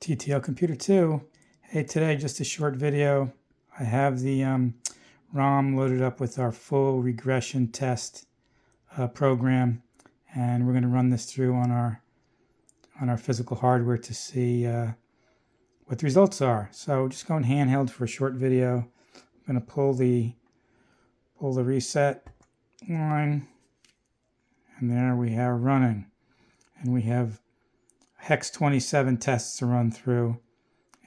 TTL Computer 2. Hey, today just a short video. I have the ROM loaded up with our full regression test program, and we're going to run this through on our physical hardware to see what the results are. So just going handheld for a short video. I'm going to pull the reset line, and there we have running, and we have hex 27 tests to run through,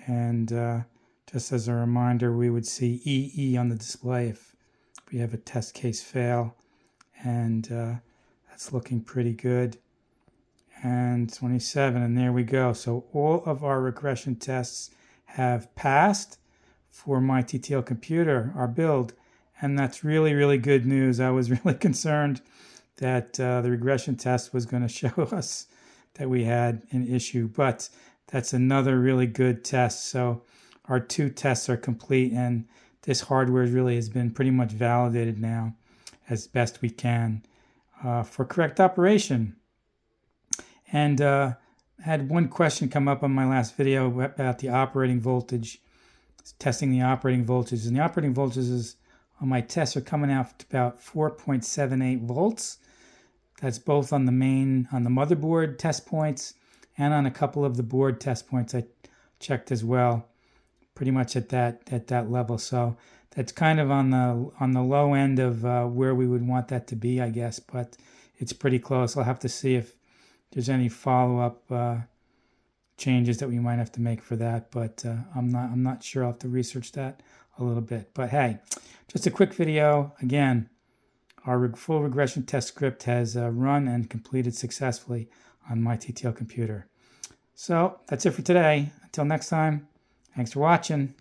and just as a reminder, we would see EE on the display if we have a test case fail, and that's looking pretty good. And 27, and there we go. So all of our regression tests have passed for my TTL computer, our build, and that's really, really good news. I was really concerned that the regression test was going to show us that we had an issue, but that's another really good test. So our two tests are complete, and this hardware really has been pretty much validated now as best we can for correct operation. And I had one question come up on my last video about the operating voltage, testing the operating voltages, and the operating voltages on my tests are coming out to about 4.78 volts. That's both on the motherboard test points and on a couple of the board test points I checked as well, pretty much at that level. So that's kind of on the low end of where we would want that to be, I guess, but it's pretty close. I'll have to see if there's any follow-up changes that we might have to make for that, but I'm not sure. I'll have to research that a little bit. But hey, just a quick video again. Our full regression test script has run and completed successfully on my TTL computer. So that's it for today. Until next time, thanks for watching.